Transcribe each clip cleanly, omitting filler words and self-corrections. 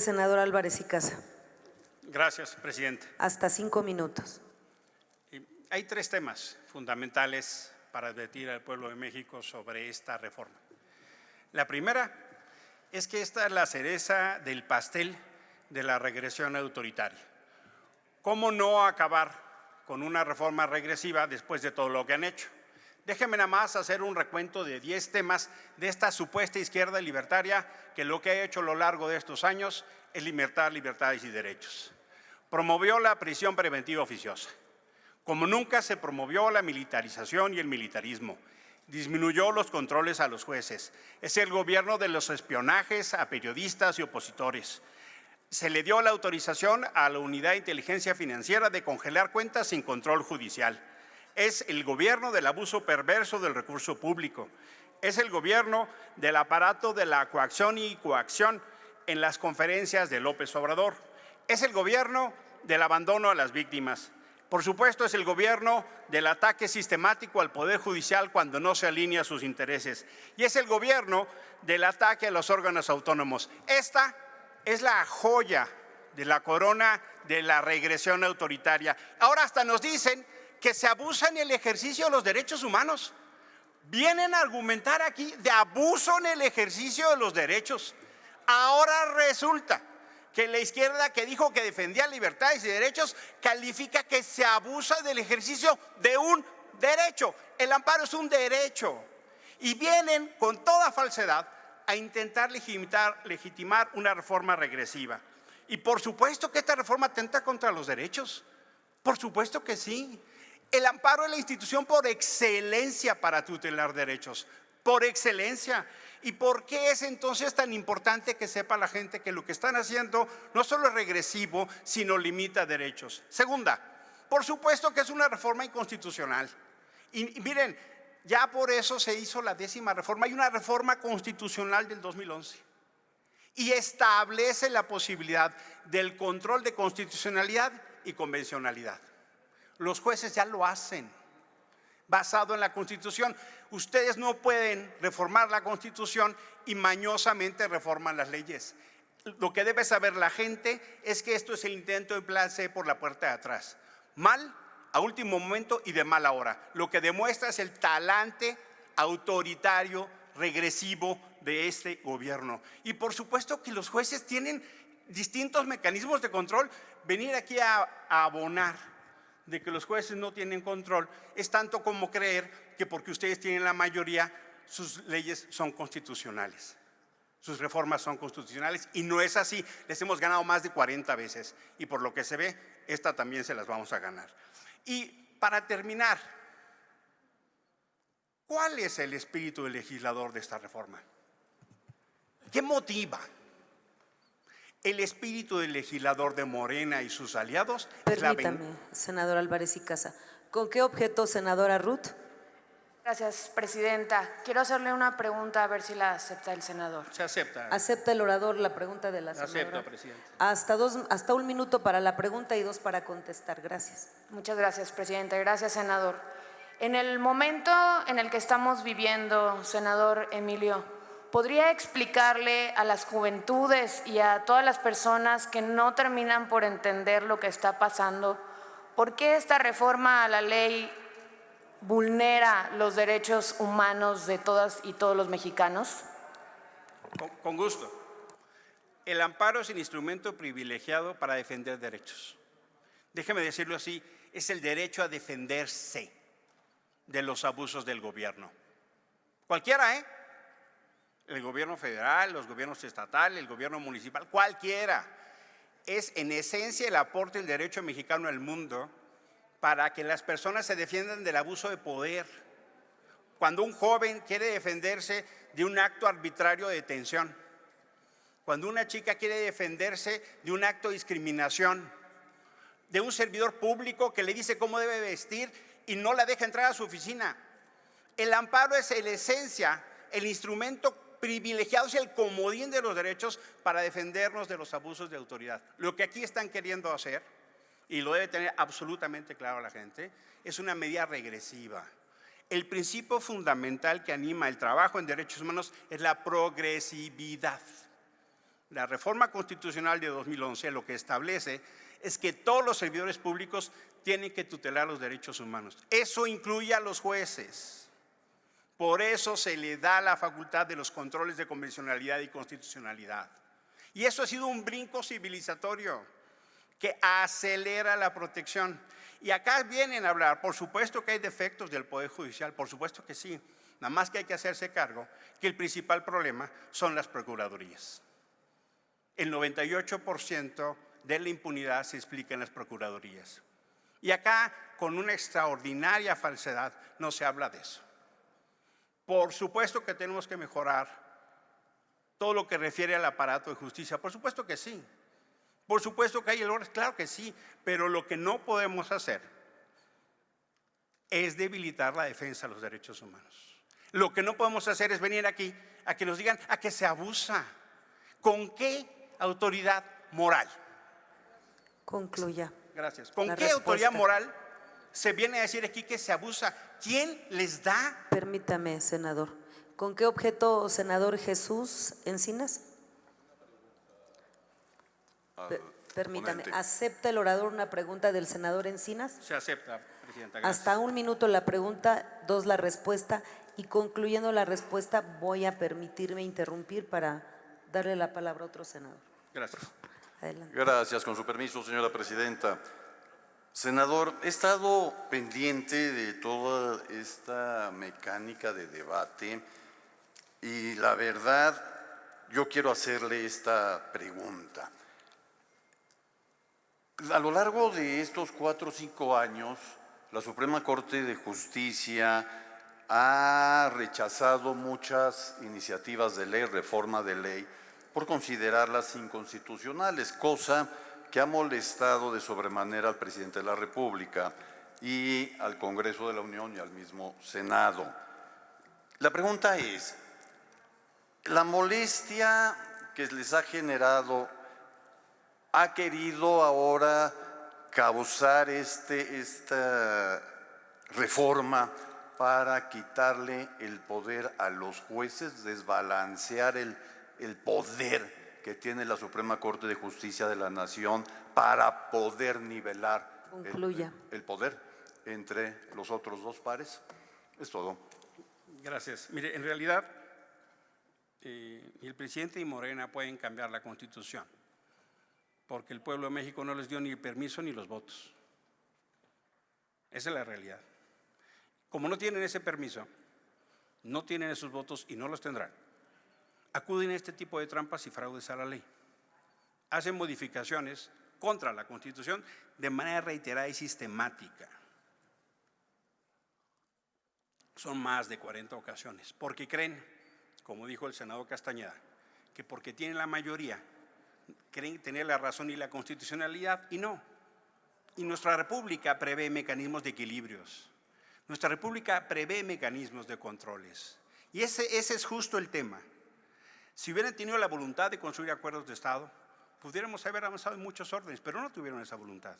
Senador Álvarez y Casa. Gracias, presidente. Hasta 5 minutos. Hay 3 temas fundamentales para advertir al pueblo de México sobre esta reforma. La primera es que esta es la cereza del pastel de la regresión autoritaria. ¿Cómo no acabar con una reforma regresiva después de todo lo que han hecho? Déjenme nada más hacer un recuento de 10 temas de esta supuesta izquierda libertaria que lo que ha hecho a lo largo de estos años es limitar libertades y derechos. Promovió la prisión preventiva oficiosa. Como nunca se promovió la militarización y el militarismo. Disminuyó los controles a los jueces. Es el gobierno de los espionajes a periodistas y opositores. Se le dio la autorización a la Unidad de Inteligencia Financiera de congelar cuentas sin control judicial. Es el gobierno del abuso perverso del recurso público. Es el gobierno del aparato de la coacción y coacción en las conferencias de López Obrador. Es el gobierno del abandono a las víctimas. Por supuesto, es el gobierno del ataque sistemático al Poder Judicial cuando no se alinea a sus intereses. Y es el gobierno del ataque a los órganos autónomos. Esta es la joya de la corona de la regresión autoritaria. Ahora hasta nos dicen que se abusa en el ejercicio de los derechos humanos. Vienen a argumentar aquí de abuso en el ejercicio de los derechos. Ahora resulta que la izquierda que dijo que defendía libertades y derechos califica que se abusa del ejercicio de un derecho. El amparo es un derecho. Y vienen con toda falsedad a intentar legitimar una reforma regresiva. Y por supuesto que esta reforma atenta contra los derechos. Por supuesto que sí. El amparo es la institución por excelencia para tutelar derechos, por excelencia. ¿Y por qué es entonces tan importante que sepa la gente que lo que están haciendo no solo es regresivo, sino limita derechos? Segunda, por supuesto que es una reforma inconstitucional. Y miren, ya por eso se hizo la 10ª reforma. Hay una reforma constitucional del 2011 y establece la posibilidad del control de constitucionalidad y convencionalidad. Los jueces ya lo hacen, basado en la Constitución. Ustedes no pueden reformar la Constitución y mañosamente reforman las leyes. Lo que debe saber la gente es que esto es el intento de place por la puerta de atrás. Mal, a último momento y de mala hora. Lo que demuestra es el talante autoritario, regresivo de este gobierno. Y por supuesto que los jueces tienen distintos mecanismos de control. Venir aquí a abonar de que los jueces no tienen control es tanto como creer que porque ustedes tienen la mayoría, sus leyes son constitucionales, sus reformas son constitucionales, y no es así. Les hemos ganado más de 40 veces y por lo que se ve, esta también se las vamos a ganar. Y para terminar, ¿cuál es el espíritu del legislador de esta reforma? ¿Qué motiva? El espíritu del legislador de Morena y sus aliados. Permítame, senador Álvarez y Casa. ¿Con qué objeto, senadora Ruth? Gracias, presidenta. Quiero hacerle una pregunta, a ver si la acepta el senador. Se acepta. ¿Acepta el orador la pregunta de la senadora? Acepto, presidente. Hasta 1 minuto para la pregunta y 2 para contestar. Gracias. Muchas gracias, presidenta. Gracias, senador. En el momento en el que estamos viviendo, senador Emilio, ¿podría explicarle a las juventudes y a todas las personas que no terminan por entender lo que está pasando por qué esta reforma a la ley vulnera los derechos humanos de todas y todos los mexicanos? Con gusto. El amparo es el instrumento privilegiado para defender derechos. Déjeme decirlo así, es el derecho a defenderse de los abusos del gobierno. Cualquiera, el gobierno federal, los gobiernos estatales, el gobierno municipal, cualquiera. Es en esencia el aporte del derecho mexicano al mundo para que las personas se defiendan del abuso de poder. Cuando un joven quiere defenderse de un acto arbitrario de detención, cuando una chica quiere defenderse de un acto de discriminación, de un servidor público que le dice cómo debe vestir y no la deja entrar a su oficina. El amparo es en esencia el instrumento privilegiado, es el comodín de los derechos para defendernos de los abusos de autoridad. Lo que aquí están queriendo hacer, y lo debe tener absolutamente claro la gente, es una medida regresiva. El principio fundamental que anima el trabajo en derechos humanos es la progresividad. La reforma constitucional de 2011 lo que establece es que todos los servidores públicos tienen que tutelar los derechos humanos. Eso incluye a los jueces. Por eso se le da la facultad de los controles de convencionalidad y constitucionalidad. Y eso ha sido un brinco civilizatorio que acelera la protección. Y acá vienen a hablar, por supuesto que hay defectos del Poder Judicial, por supuesto que sí. Nada más que hay que hacerse cargo que el principal problema son las procuradurías. El 98% de la impunidad se explica en las procuradurías. Y acá, con una extraordinaria falsedad, no se habla de eso. Por supuesto que tenemos que mejorar todo lo que refiere al aparato de justicia. Por supuesto que sí. Por supuesto que hay errores, claro que sí. Pero lo que no podemos hacer es debilitar la defensa de los derechos humanos. Lo que no podemos hacer es venir aquí a que nos digan a que se abusa. ¿Con qué autoridad moral? Concluya. Gracias. ¿Con La qué respuesta. autoridad moral se viene a decir aquí que se abusa? ¿Quién les da? Permítame, senador. ¿Con qué objeto, senador Jesús Encinas? Permítame. Ponente. ¿Acepta el orador una pregunta del senador Encinas? Se acepta, Presidenta. Gracias. Hasta 1 minuto la pregunta, 2 la respuesta. Y concluyendo la respuesta, voy a permitirme interrumpir para darle la palabra a otro senador. Gracias. Adelante. Gracias, con su permiso, señora presidenta. Senador, he estado pendiente de toda esta mecánica de debate y la verdad, yo quiero hacerle esta pregunta. A lo largo de estos 4 o 5 años, la Suprema Corte de Justicia ha rechazado muchas iniciativas de ley, reforma de ley, por considerarlas inconstitucionales, cosa que ha molestado de sobremanera al presidente de la República y al Congreso de la Unión y al mismo Senado. La pregunta es, ¿la molestia que les ha generado ha querido ahora causar esta reforma para quitarle el poder a los jueces, desbalancear el poder que tiene la Suprema Corte de Justicia de la Nación para poder nivelar el poder entre los otros dos pares? Es todo. Gracias. Mire, en realidad, ni el presidente y Morena pueden cambiar la Constitución, porque el pueblo de México no les dio ni el permiso ni los votos. Esa es la realidad. Como no tienen ese permiso, no tienen esos votos y no los tendrán, acuden a este tipo de trampas y fraudes a la ley. Hacen modificaciones contra la Constitución de manera reiterada y sistemática. Son más de 40 ocasiones, porque creen, como dijo el senador Castañeda, que porque tienen la mayoría, creen tener la razón y la constitucionalidad, y no. Y nuestra República prevé mecanismos de equilibrios. Nuestra República prevé mecanismos de controles. Y ese es justo el tema. Si hubieran tenido la voluntad de construir acuerdos de Estado, pudiéramos haber avanzado en muchos órdenes, pero no tuvieron esa voluntad.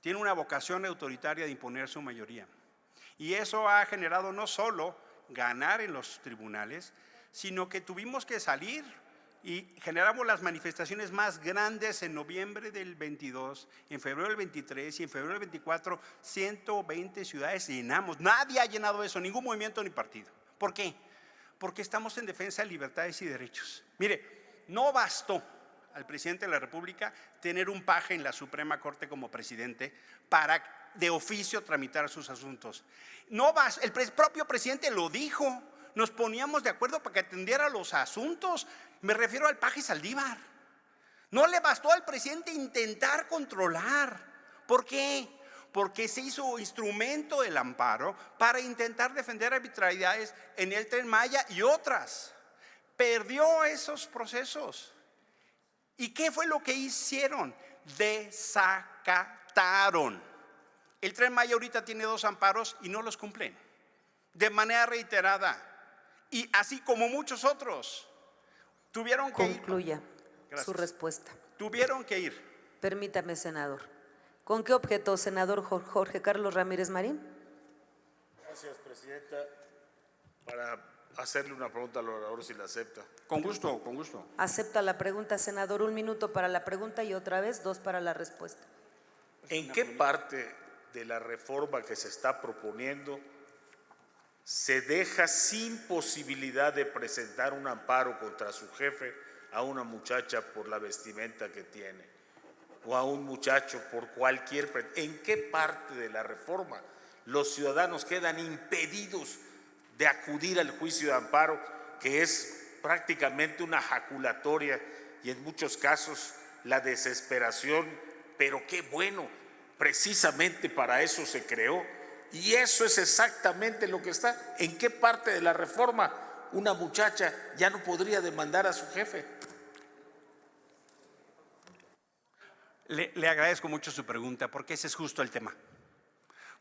Tienen una vocación autoritaria de imponer su mayoría. Y eso ha generado no solo ganar en los tribunales, sino que tuvimos que salir y generamos las manifestaciones más grandes en noviembre del 22, en febrero del 23 y en febrero del 24, 120 ciudades llenamos. Nadie ha llenado eso, ningún movimiento ni partido. ¿Por qué? Porque estamos en defensa de libertades y derechos. Mire, no bastó al presidente de la República tener un paje en la Suprema Corte como presidente para de oficio tramitar sus asuntos. No bastó, el propio presidente lo dijo. Nos poníamos de acuerdo para que atendiera los asuntos. Me refiero al paje Saldívar. No le bastó al presidente intentar controlar. ¿Por qué? Porque se hizo instrumento del amparo para intentar defender arbitrariedades en el Tren Maya y otras. Perdió esos procesos. ¿Y qué fue lo que hicieron? Desacataron. El Tren Maya ahorita tiene 2 amparos y no los cumplen de manera reiterada. Y así como muchos otros, tuvieron que Concluya ir. su respuesta. Tuvieron que ir. Permítame, senador. ¿Con qué objeto, senador Jorge Carlos Ramírez Marín? Gracias, presidenta. Para hacerle una pregunta al orador si la acepta. Con gusto, con gusto. Acepta la pregunta, senador. 1 minuto para la pregunta y otra vez 2 para la respuesta. ¿En qué parte de la reforma que se está proponiendo se deja sin posibilidad de presentar un amparo contra su jefe a una muchacha por la vestimenta que tiene o a un muchacho por cualquier... ¿En qué parte de la reforma los ciudadanos quedan impedidos de acudir al juicio de amparo, que es prácticamente una jaculatoria y en muchos casos la desesperación? Pero qué bueno, precisamente para eso se creó, y eso es exactamente lo que está. ¿En qué parte de la reforma una muchacha ya no podría demandar a su jefe? Le agradezco mucho su pregunta, porque ese es justo el tema.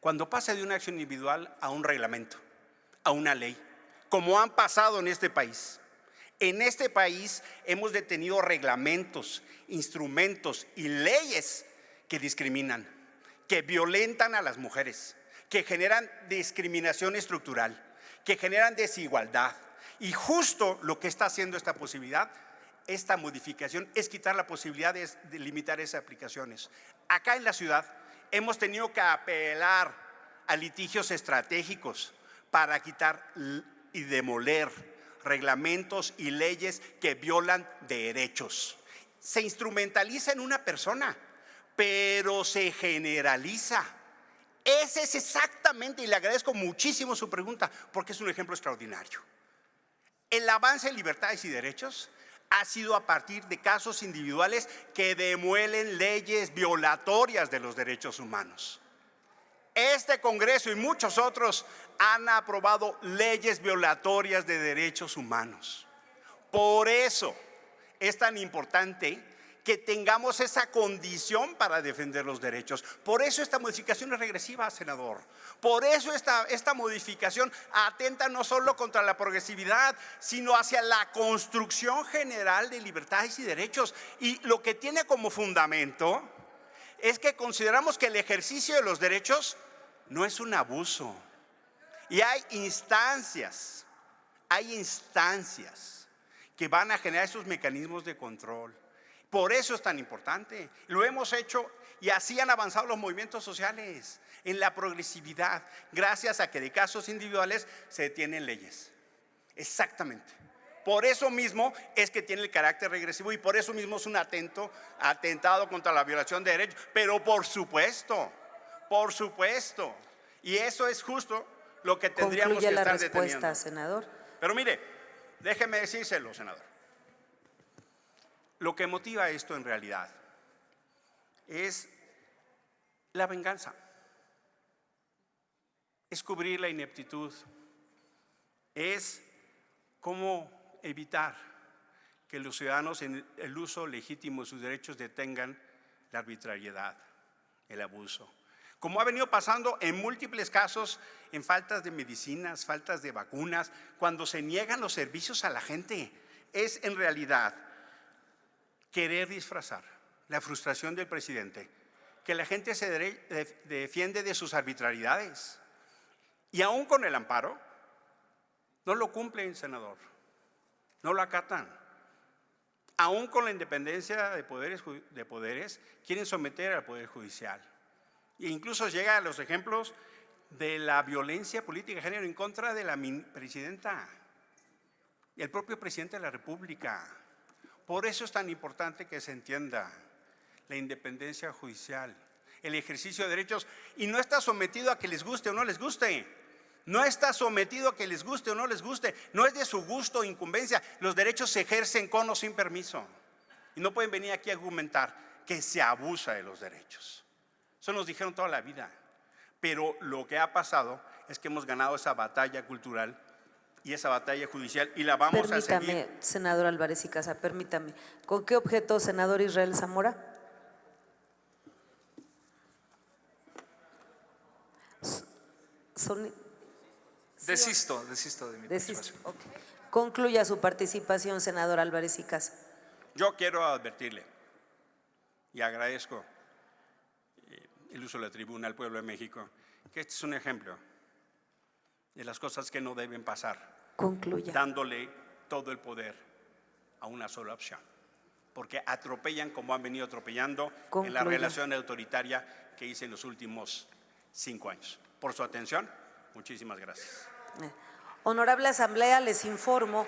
Cuando pasa de una acción individual a un reglamento, a una ley, como han pasado en este país. En este país hemos detenido reglamentos, instrumentos y leyes que discriminan, que violentan a las mujeres, que generan discriminación estructural, que generan desigualdad. Y justo lo que está haciendo esta posibilidad, esta modificación, es quitar la posibilidad de limitar esas aplicaciones. Acá en la ciudad hemos tenido que apelar a litigios estratégicos para quitar y demoler reglamentos y leyes que violan derechos. Se instrumentaliza en una persona, pero se generaliza. Ese es exactamente, y le agradezco muchísimo su pregunta, porque es un ejemplo extraordinario. El avance en libertades y derechos ha sido a partir de casos individuales que demuelen leyes violatorias de los derechos humanos. Este Congreso y muchos otros han aprobado leyes violatorias de derechos humanos. Por eso es tan importante que tengamos esa condición para defender los derechos. Por eso esta modificación es regresiva, senador. Por eso esta modificación atenta no solo contra la progresividad, sino hacia la construcción general de libertades y derechos. Y lo que tiene como fundamento es que consideramos que el ejercicio de los derechos no es un abuso. Y hay instancias que van a generar esos mecanismos de control. Por eso es tan importante. Lo hemos hecho y así han avanzado los movimientos sociales en la progresividad, gracias a que de casos individuales se detienen leyes. Exactamente. Por eso mismo es que tiene el carácter regresivo y por eso mismo es un atentado contra la violación de derechos. Pero por supuesto, y eso es justo lo que tendríamos Concluye que la estar respuesta, deteniendo. senador. Pero mire, déjeme decírselo, senador. Lo que motiva esto en realidad es la venganza, es cubrir la ineptitud, es cómo evitar que los ciudadanos en el uso legítimo de sus derechos detengan la arbitrariedad, el abuso. Como ha venido pasando en múltiples casos, en faltas de medicinas, faltas de vacunas, cuando se niegan los servicios a la gente, es en realidad querer disfrazar la frustración del presidente, que la gente se defiende de sus arbitrariedades. Y aún con el amparo, no lo cumplen, senador, no lo acatan. Aún con la independencia de poderes, quieren someter al Poder Judicial. E incluso llega a los ejemplos de la violencia política de género en contra de la presidenta y el propio presidente de la República. Por eso es tan importante que se entienda la independencia judicial, el ejercicio de derechos, y no está sometido a que les guste o no les guste. No está sometido a que les guste o no les guste. No es de su gusto o incumbencia. Los derechos se ejercen con o sin permiso. Y no pueden venir aquí a argumentar que se abusa de los derechos. Eso nos dijeron toda la vida. Pero lo que ha pasado es que hemos ganado esa batalla cultural y esa batalla judicial y la vamos a seguir. Permítame, senador Álvarez y Casa, permítame. ¿Con qué objeto, senador Israel Zamora? Desisto de mi participación. Okay. Concluya su participación, senador Álvarez y Casa. Yo quiero advertirle y agradezco el uso de la tribuna al pueblo de México, que este es un ejemplo de las cosas que no deben pasar. Concluya. dándole todo el poder a una sola opción. Porque atropellan como han venido atropellando en la Concluya. relación autoritaria que hice en los últimos 5 años. Por su atención, muchísimas gracias. Honorable Asamblea, les informo